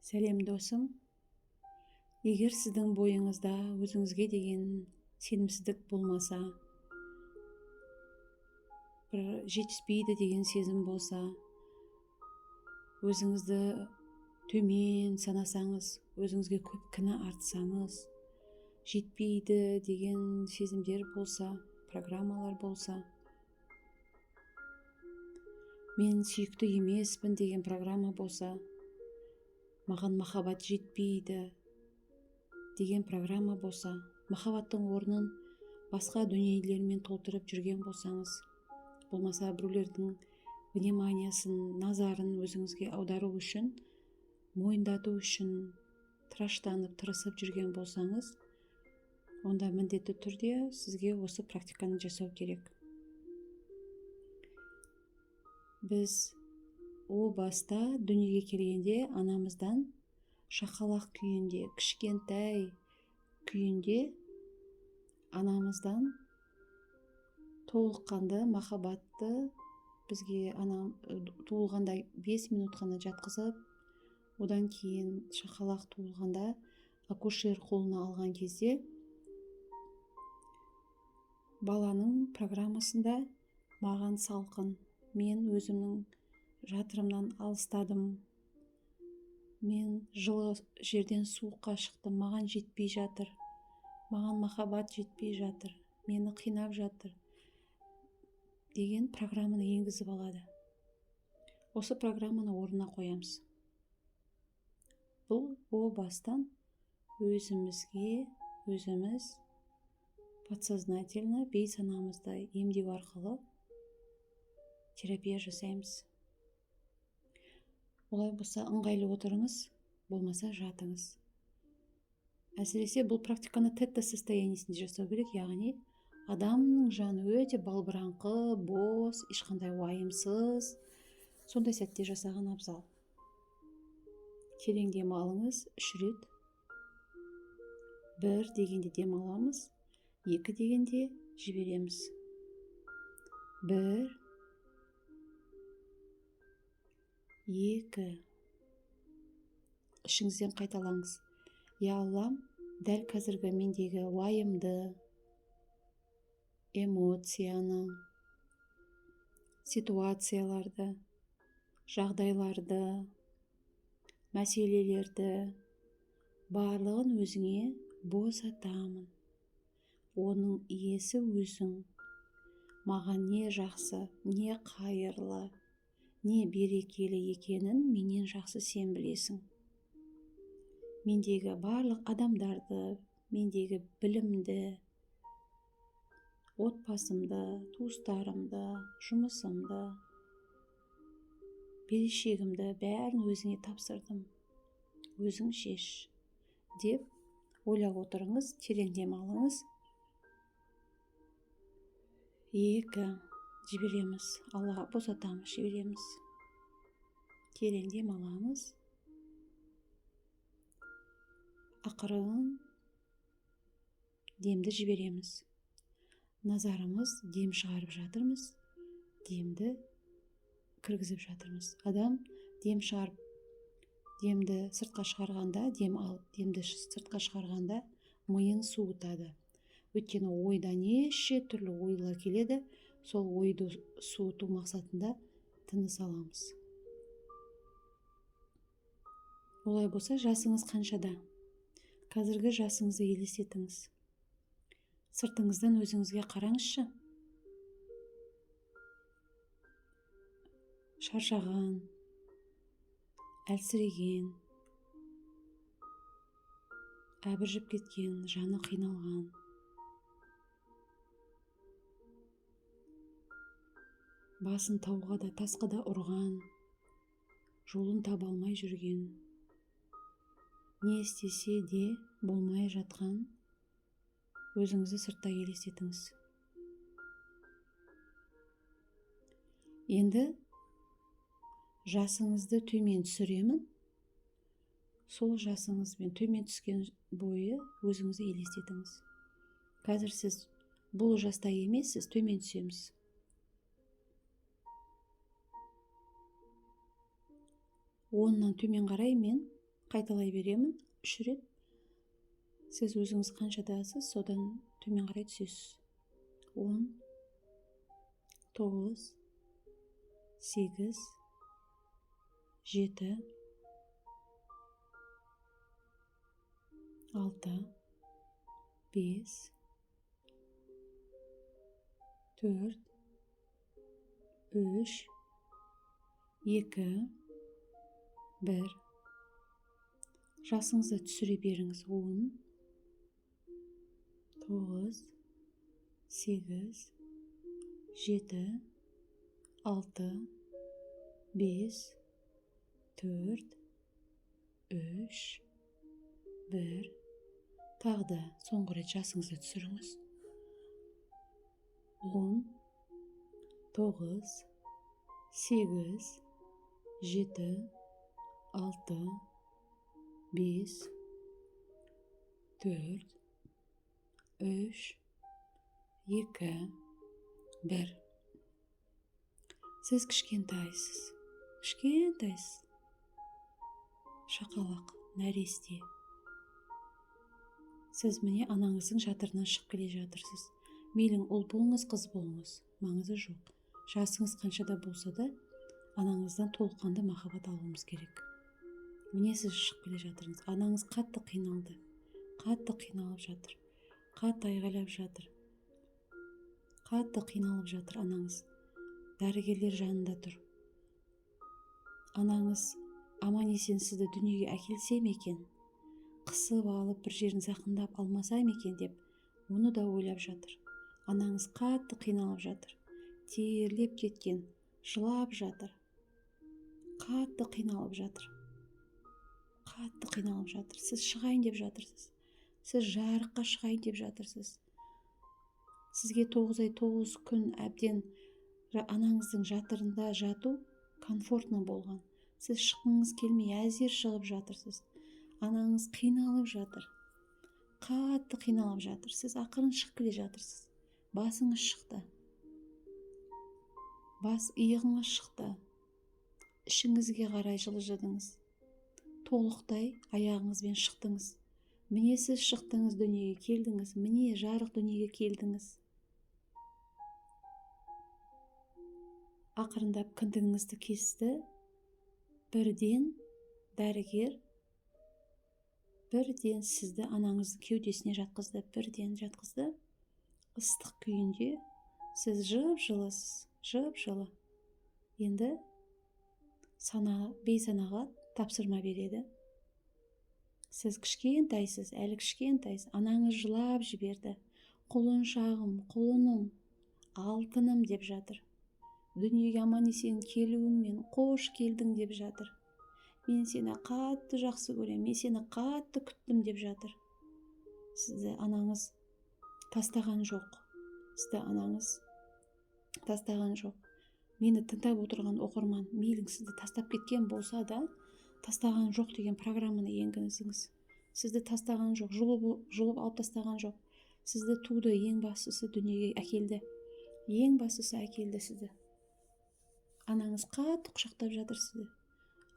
Сәлем досым, егер сіздің бойыңызда өзіңізге деген сенімсіздік болмаса, бір жетіспейді деген сезім болса, өзіңізді төмен санасаңыз, өзіңізге көп кінә артсаңыз, жетпейді деген сезімдер болса, программалар болса, мен сүйікті емеспін деген программа болса, маған махаббат жетпейді деген программа болса, махаббаттың орнын басқа дүниелермен толтырып жүрген болсаңыз, болмаса біреулердің вниманиясын, назарын өзіңізге аудару үшін, мойындату үшін тыраштанып, тырысып жүрген болсаңыз, онда міндетті түрде сізге осы практиканы жасау керек. Біз о баста дүниеге келгенде анамыздан шақалақ күйінде, кішкентай күйінде анамыздан толыққанды махаббатты бізге туылғанда 5 минут қана жатқызып, одан кейін шақалақ туылғанда акушер қолына алған кезде баланың программасында маған салқын, мен өзімнің жатырымнан алыстадым, мен жылы жерден суыққа шықтым, маған жетпей жатыр, маған махаббат жетпей жатыр, мені қинап жатыр деген программаны енгізіп алады. Осы программаны орнына қоямыз. Бұл о бастан өзіміз подсознательно бейсанамызды емдеу арқылы терапия жасаймыз. Олай болса ыңғайлы отырыңыз, болмаса жатыңыз. Әсіресе бұл практиканы тетта состояниесінде жасау керек, яғни адамның жаны өте балбыраңқы, бос, ешқандай уайымсыз, сондай сәтте жасаған абзал. Терең дем алыңыз 3 рет. 1 дегенде дем аламыз, 2 дегенде жібереміз. 1, 2. Ішіңізден қайталаңыз. Я Аллам, дәл қазіргі мендегі уайымды, эмоцияны, ситуацияларды, жағдайларды, мәселелерді барлығын өзіңе босатамын. Оның иесі өзің. Маған не жақсы, не қайырлы, не берекелі екенін менен жақсы сен білесің. Мендегі барлық адамдарды, мендегі білімді, отбасымды, туыстарымды, жұмысымды, берешегімді бәрін өзіңе тапсырдым. Өзің шеш деп ойлап отырыңыз, терең дем алыңыз. 2. Жібереміз. Аллаға босатамыз, жібереміз. Терең дем аламыз. Ақырын демді жібереміз. Назарымыз дем шығарып жатырмыз, демді кіргізіп жатырмыз. Адам дем шығарып, демді сыртқа шығарғанда, дем алып, демді сыртқа шығарғанда миын суытады. Өйткені ойда неше түрлі ойлар келеді, сол ойды суыту мақсатында тыныс аламыз. Олай болса, жасыңыз қаншада? Қазіргі жасыңызды елестетіңіз. Сыртыңыздан өзіңізге қараңызшы. Шаршаған, әлсіреген, әбіржіп кеткен, жаны қиналған. Басын тауға да, тасқа да ұрған, жолын таба алмай жүрген, не істесе де болмай жатқан өзіңізді сыртта елестетіңіз. Енді жасыңызды төмен түсіремін. Сол жасыңызбен төмен түскен бойы өзіңізді елестетіңіз. Қазір сіз бұл жаста емессіз, төмен түсеміз. Оннан төмен қарай мен Қайталай беремін 3 рет. Сіз өзіңіз қаншадасыз, содан төмен қарай түсесіз. 10, 9, 8, 7, 6, 5, 4, 3, 2, 1. Жасыңызды түсіре беріңіз. 10, 9, 8, 7, 6, 5, 4, 3, 1. Тағы да соңғы рет жасыңызды түсіріңіз. 10, 9, 8, 7, 6, 5, 4, 3, 2, 1. Сіз кішкентайсыз. Шақалақ, нәресте. Сіз міне анаңыздың жатырынан шығып келе жатырсыз. Мейлің ұл болыңыз, қыз болыңыз, маңызы жоқ. Жасыңыз қаншада болса да, анаңыздан толыққанды махаббат алуымыз керек. Міне сіз шығып келе жатырсыз. Анаңыз қатты қиналды. Қатты қиналып жатыр. Қатты айғайлап жатыр. Қатты қиналып жатыр анаңыз. Дәрігерлер жанында тұр. Анаңыз аман-есен сізді дүниеге әкелсе ме екен, қысып алып бір жерін зақымдап алмаса ма екен деп, оны да ойлап жатыр. Анаңыз қатты қиналып жатыр. Терлеп кеткен, жылап жатыр. Қатты қиналып жатыр. Сіз шығайын деп жатырсыз. Сіз жарыққа шығайын деп жатырсыз. Сізге 9 ай 9 күн әбден анаңыздың жатырында жату комфортно болған. Сіз шыққыңыз келмей әзер шығып жатырсыз. Анаңыз қиналып жатыр. Қатты қиналып жатыр. Сіз ақырын шығып келе жатырсыз. Басыңыз шықты. Бас иығыңыз шықты. Ішіңізге қарай жылжыдыңыз. Толықтай аяғыңызбен шықтыңыз. Міне сіз шықтыңыз, дүниеге келдіңіз. Міне жарық дүниеге келдіңіз. Ақырындап кіндігіңізді кесті. Бірден дәрігер сізді анаңыздың кеудесіне жатқызды. Ыстық күйінде сіз жып-жылы. Енді бейсанаға тапсырма береді. Сіз кішкентайсыз, әлі кішкентайсыз. Анаңыз жылап жіберді. Құлыншағым, құлыным, алтыным деп жатыр. Дүниеге аман-есен келуіңмен қош келдің деп жатыр. Мен сені қатты жақсы көрем, мен сені қатты күттім деп жатыр. Сізді анаңыз тастаған жоқ. Мені тыңдап отырған оқырман, мейлің сізді тастап кеткен болса да, тастаған жоқ деген программаны енгізіңіз. Сізді тастаған жоқ, жұлып алып тастаған жоқ. Сізді туды, ең бастысы дүниеге әкелді. Сізді. Анаңыз қатты құшақтап жатыр сізді.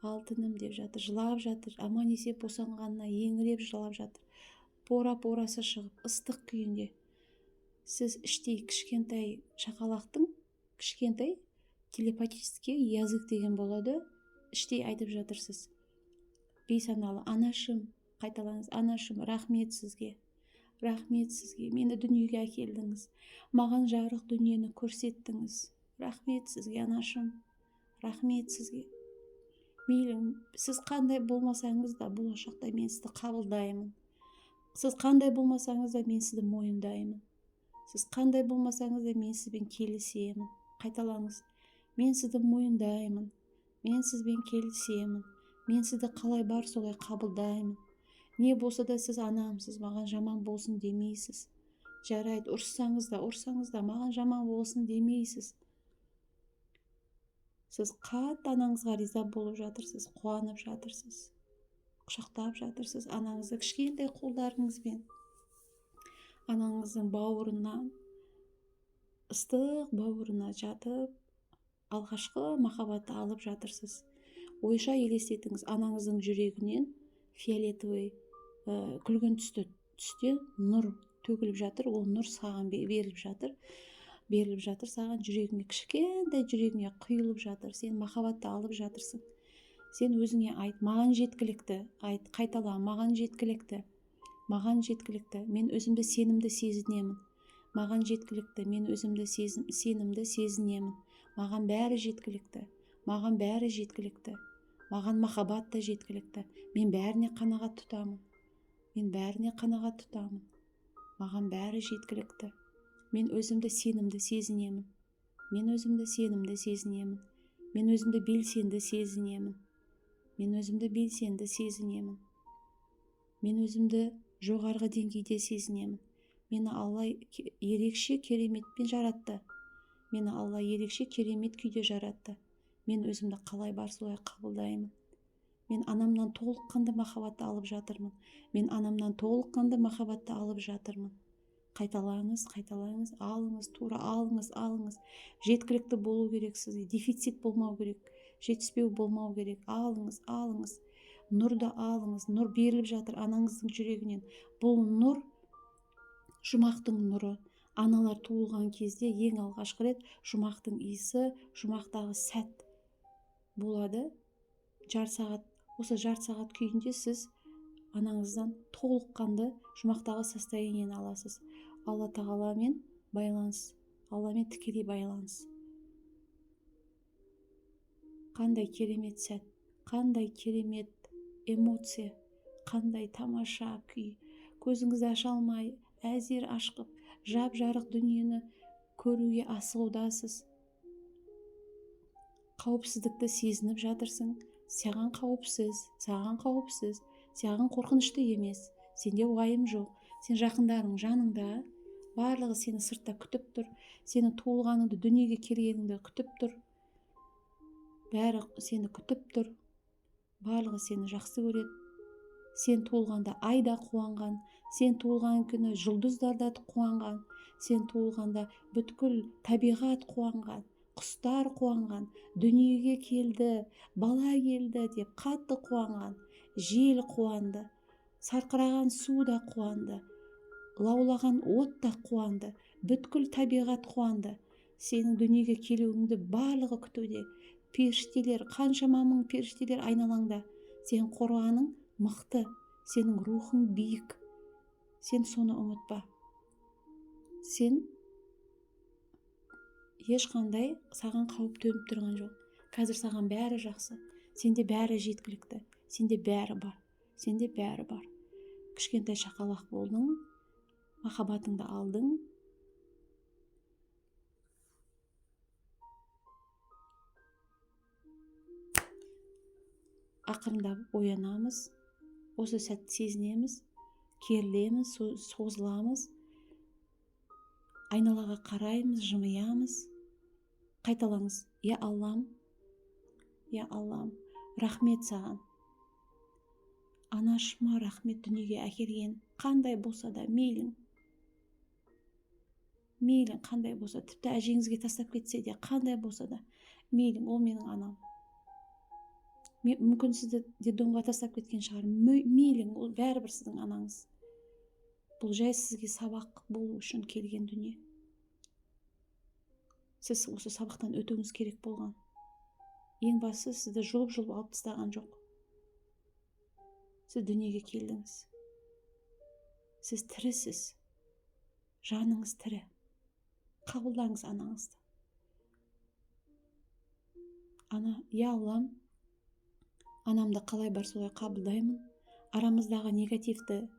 Алтыным деп жатыр, жылап жатыр. Аман-есен босанғанына еңіреп жылап жатыр. Порасы шығып, ыстық күйінде. Сіз іштей кішкентай шақалақтың, кішкентай телепатический язык деген болады. Іштей айтып жатырсыз. Бейсаналы, анашым, қайталаңыз, анашым, рахмет сізге. Мені дүниеге әкелдіңіз. Маған жарық дүниені көрсеттіңіз. Рахмет сізге, анашым. Рахмет сізге. Мейлің, сіз қандай болмасаңыз да, болашақта мен сізді қабылдаймын. Сіз қандай болмасаңыз да, мен сізді мойындаймын. Сіз қандай болмасаңыз да, мен сізбен келісемін. Қайталаңыз. Мен сізді мойындаймын. Мен сізбен келісемін. Мен сізді қалай бар солай қабылдаймын. Не болса да сіз анамсыз, маған жаман болсын демейсіз. Жарайды, ұрсаңыз да, маған жаман болсын демейсіз. Сіз қатты анаңызға риза болып жатырсыз, қуанып жатырсыз. Құшақтап жатырсыз анаңызды кішкентай қолдарыңызбен. Анаңыздың ыстық бауырына жатып, алғашқы махаббатты алып жатырсыз. Ойша елестетіңіз, анаңыздың жүрегінен фиолетовый күлгін түсте нұр төгіліп жатыр. Ол нұр саған беріліп жатыр саған, жүрегіңе, кішкентай жүрегіңе құйылып жатыр. Сен махаббатты алып жатырсың. Сен өзіңе айт, маған жеткілікті, айт, қайтала, маған жеткілікті, мен өзімді сенімді сезінемін, маған жеткілікті, мен өзімді сенімді сезінемін, маған бәрі жеткілікті, маған махаббат та жеткілікті, мен бәріне қанағат тұтамын, маған бәрі жеткілікті, мен өзімді сенімді сезінемін, мен өзімді белсенді сезінемін, мен өзімді жоғарғы деңгейде сезінемін. Мені Алла ерекше кереметпен жаратты. Мені Алла ерекше керемет күйде жаратты. Мен өзімді қалай бар солай қабылдаймын. Мен анамнан толыққанды махаббатты алып жатырмын. Қайталаңыз, алыңыз, тура алыңыз. Жеткілікті болу керек сізге, дефицит болмау керек, жетіспеу болмау керек. Алыңыз. Нұрды алыңыз, нұр беріліп жатыр анаңыздың жүрегінен. Бұл нұр жұмақтың нұры. Аналар туылған кезде ең алғашқы рет жұмақтың иісі, жұмақтағы сәт болады. Осы жарты сағат күйінде сіз анаңыздан толыққанды жұмақтағы состояниені аласыз. Алла тағаламен байланыс, Алламен тікелей байланыс. Қандай керемет сәт, қандай керемет эмоция, қандай тамаша күй. Көзіңізді аша алмай, әзер ашқып, жап-жарық дүниені көруге асығудасыз. Қауіпсіздікті сезініп жатырсың. Саған қауіпсіз, саған қорқынышты емес. Сенде уайым жоқ. Сен жақындарың жаныңда, барлығы сені сыртта күтіп тұр. Сені туылғаныңды, дүниеге келгеніңді күтіп тұр. Бәрі сені күтіп тұр. Барлығы сені жақсы көреді. Сен туылғанда айда қуанған, сен туылған күні жұлдыздарда қуанған, сен туылғанда бүткіл табиғат қуанған, құстар қуанған, дүниеге келді, бала келді деп қатты қуанған, жел қуанды, сарқыраған су да қуанды, лаулаған от та қуанды, бүткіл табиғат қуанды. Сенің дүниеге келуіңді барлығы күтуде. Періштелер, қаншама мың періштелер айналаңда. Сен қорғаның мықты, сенің рухың биік. Сен соны ұмытпа. Сен ешқандай саған қауіп төніп тұрған жоқ. Қазір саған бәрі жақсы. Сенде бәрі жеткілікті. Сенде бәрі бар. Кішкентай шақалақ болдың, махаббатыңды алдың. Ақырындап оянамыз, осы сәтті сезінеміз, керілеміз, созыламыз, айналаға қараймыз, жымиямыз. Қайталаңыз: я Аллам, рахмет саған. Анашыма рахмет, дүниеге әкелген. Қандай болса да мейлің, қандай болса, тіпті әжеңізге тастап кетсе де, қандай болса да мейлің, ол менің анам. Мүмкін сізді детдомға тастап кеткен шығар, мейлің, ол бәрібір сіздің анаңыз. Бұл жай сізге сабақ болу үшін келген дүние. Сіз осы сабақтан өтуіңіз керек болған. Ең бастысы, сізді жұлып алып тастаған жоқ. Сіз дүниеге келдіңіз. Сіз тірісіз. Жаныңыз тірі. Қабылдаңыз анаңызды. Я Аллам, анамды қалай бар солай қабылдаймын. Арамыздағы негативті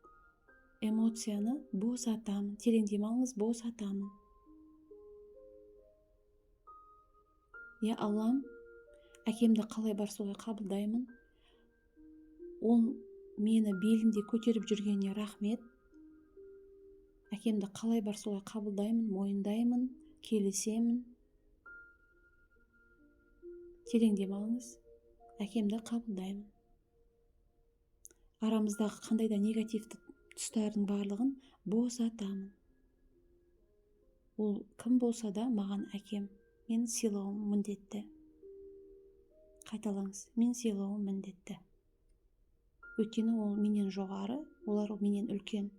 эмоцияны босатамын. Терең дем алыңыз, босатамын. Я Аллам, әкемді қалай бар солай қабылдаймын. Ол мені белінде көтеріп жүргеніне рахмет. Әкемді қалай бар солай қабылдаймын, мойындаймын, келісемін. Терең дем алыңыз. Әкемді қабылдаймын. Арамыздағы қандай да негативті тұстардың барлығын босатамын. Ол кім болса да маған әкем. Мен сыйлауым міндетті. Қайталаңыз: мен сыйлауым міндетті. өйткені ол менен жоғары, олар менен үлкен.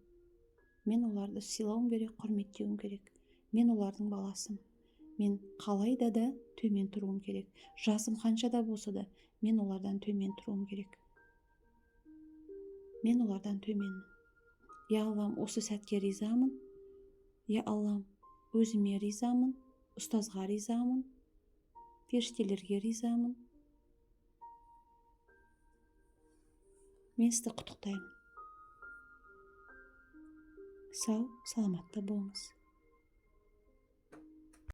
Мен оларды сыйлауым керек, құрметтеуім керек. Мен олардың баласымын. Мен қалайда да төмен тұруым керек. Жасым қанша да болса да, мен олардан төмен тұруым керек. Мен олардан төменмін. Я Аллам, осы сәтке ризамын. Я Аллам, өзіме ризамын, ұстазға ризамын, періштелерге ризамын. Мен сізді құттықтаймын. Сау, саламатта болыңыз.